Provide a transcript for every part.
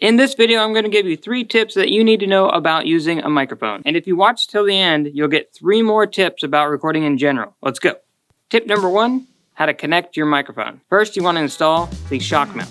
In this video, I'm going to give you 3 tips that you need to know about using a microphone. And if you watch till the end, you'll get 3 more tips about recording in general. Let's go. Tip number 1, how to connect your microphone. First, you want to install the shock mount.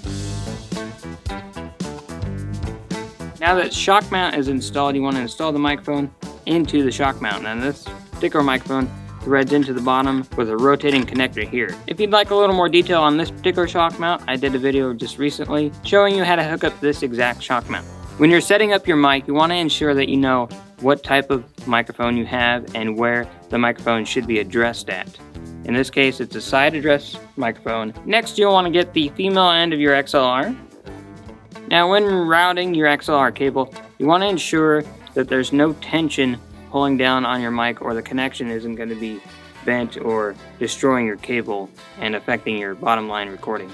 Now that shock mount is installed, you want to install the microphone into the shock mount. Now this particular microphone threads into the bottom with a rotating connector here. If you'd like a little more detail on this particular shock mount, I did a video just recently showing you how to hook up this exact shock mount. When you're setting up your mic, you want to ensure that you know what type of microphone you have and where the microphone should be addressed at. In this case, it's a side address microphone. Next, you'll want to get the female end of your XLR. Now, when routing your XLR cable, you want to ensure that there's no tension pulling down on your mic, or the connection isn't going to be bent or destroying your cable and affecting your bottom line recording.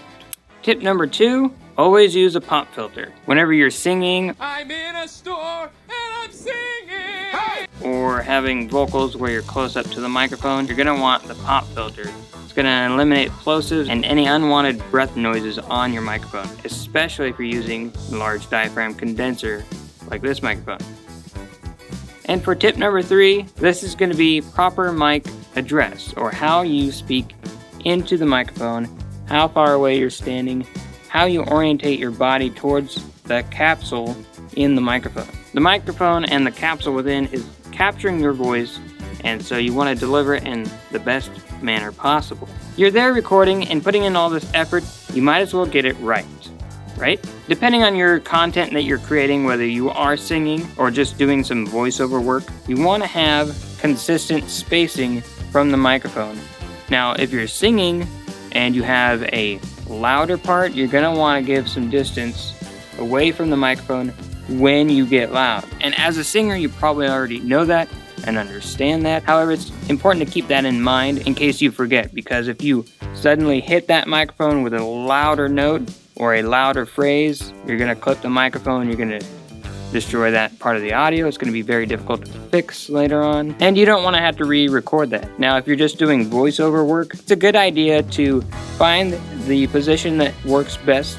Tip number 2, always use a pop filter. Whenever you're singing, I'm in a store and I'm singing, hey! Or having vocals where you're close up to the microphone, you're going to want the pop filter. It's going to eliminate plosives and any unwanted breath noises on your microphone, especially if you're using a large diaphragm condenser like this microphone. And for tip number 3, this is going to be proper mic address, or how you speak into the microphone, how far away you're standing, how you orientate your body towards the capsule in the microphone. The microphone and the capsule within is capturing your voice, and so you want to deliver it in the best manner possible. You're there recording and putting in all this effort, you might as well get it right? Depending on your content that you're creating, whether you are singing or just doing some voiceover work, you want to have consistent spacing from the microphone. Now, if you're singing and you have a louder part, you're going to want to give some distance away from the microphone when you get loud. And as a singer, you probably already know that and understand that. However, it's important to keep that in mind in case you forget, because if you suddenly hit that microphone with a louder note or a louder phrase, you're going to clip the microphone, you're going to destroy that part of the audio. It's going to be very difficult to fix later on, and you don't want to have to re-record that. Now, if you're just doing voiceover work, it's a good idea to find the position that works best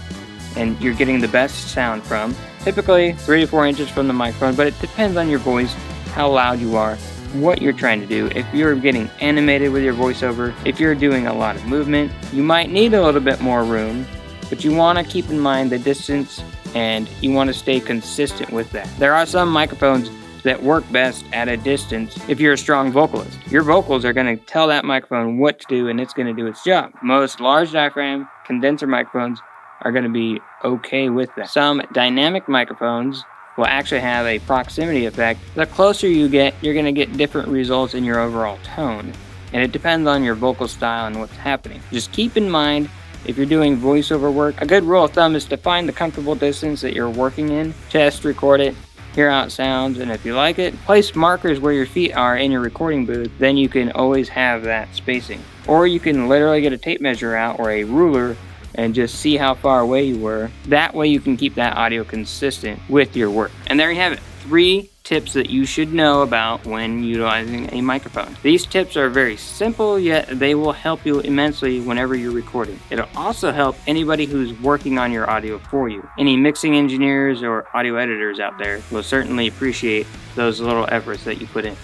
and you're getting the best sound from. Typically 3 to 4 inches from the microphone, but it depends on your voice, how loud you are, what you're trying to do. If you're getting animated with your voiceover, if you're doing a lot of movement, you might need a little bit more room, but you want to keep in mind the distance and you want to stay consistent with that. There are some microphones that work best at a distance if you're a strong vocalist. Your vocals are going to tell that microphone what to do and it's going to do its job. Most large diaphragm condenser microphones are going to be okay with that. Some dynamic microphones will actually have a proximity effect. The closer you get, you're going to get different results in your overall tone. And it depends on your vocal style and what's happening. Just keep in mind, if you're doing voiceover work, a good rule of thumb is to find the comfortable distance that you're working in, test, record it, hear how it sounds, and if you like it, place markers where your feet are in your recording booth, then you can always have that spacing. Or you can literally get a tape measure out or a ruler and just see how far away you were. That way you can keep that audio consistent with your work. And there you have it, 3 tips that you should know about when utilizing a microphone. These tips are very simple, yet they will help you immensely whenever you're recording. It'll also help anybody who's working on your audio for you. Any mixing engineers or audio editors out there will certainly appreciate those little efforts that you put in.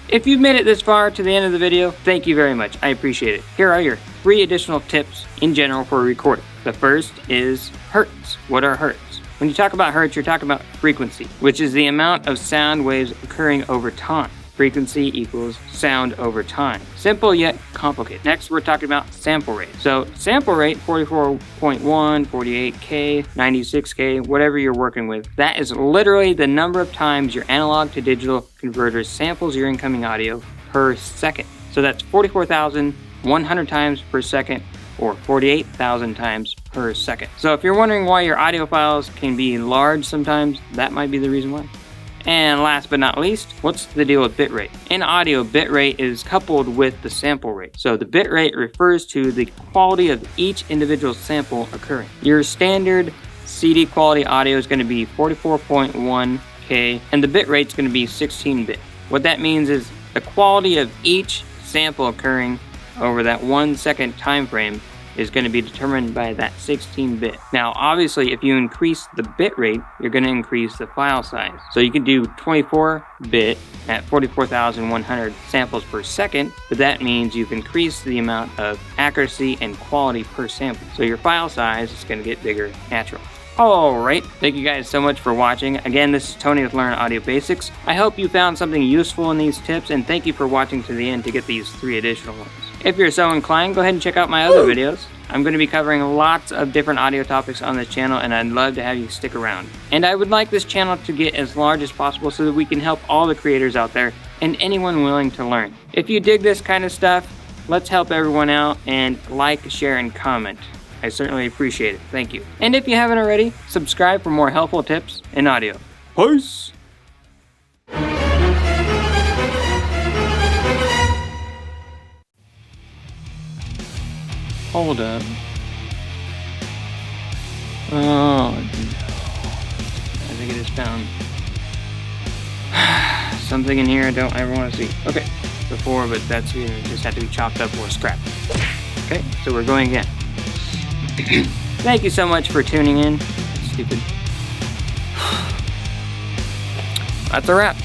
If you've made it this far to the end of the video, thank you very much. I appreciate it. Here are your 3 additional tips in general for recording. The first is hertz. What are hertz? When you talk about hertz, you're talking about frequency, which is the amount of sound waves occurring over time. Frequency equals sound over time. Simple yet complicated. Next, we're talking about sample rate. So sample rate, 44.1, 48K, 96K, whatever you're working with. That is literally the number of times your analog to digital converter samples your incoming audio per second. So that's 44,100 times per second, or 48,000 times per second. So if you're wondering why your audio files can be large sometimes, that might be the reason why. And last but not least, what's the deal with bitrate? In audio, bitrate is coupled with the sample rate. So the bitrate refers to the quality of each individual sample occurring. Your standard CD quality audio is going to be 44.1K, and the bitrate is going to be 16-bit. What that means is the quality of each sample occurring over that 1 second time frame is going to be determined by that 16-bit. Now, obviously, if you increase the bit rate, you're going to increase the file size. So you can do 24-bit at 44,100 samples per second, but that means you've increased the amount of accuracy and quality per sample. So your file size is going to get bigger naturally. Alright, thank you guys so much for watching. Again, this is Tony with Learn Audio Basics. I hope you found something useful in these tips, and thank you for watching to the end to get these 3 additional ones. If you're so inclined, go ahead and check out my other videos. I'm going to be covering lots of different audio topics on this channel, and I'd love to have you stick around. And I would like this channel to get as large as possible so that we can help all the creators out there and anyone willing to learn. If you dig this kind of stuff, let's help everyone out and like, share, and comment. I certainly appreciate it. Thank you. And if you haven't already, subscribe for more helpful tips in audio. Peace! Hold up. Oh, no. I think I just found something in here I don't ever want to see. Okay, before, but that's gonna just have to be chopped up or scrapped. Okay, so we're going again. Thank you so much for tuning in. Stupid. That's a wrap.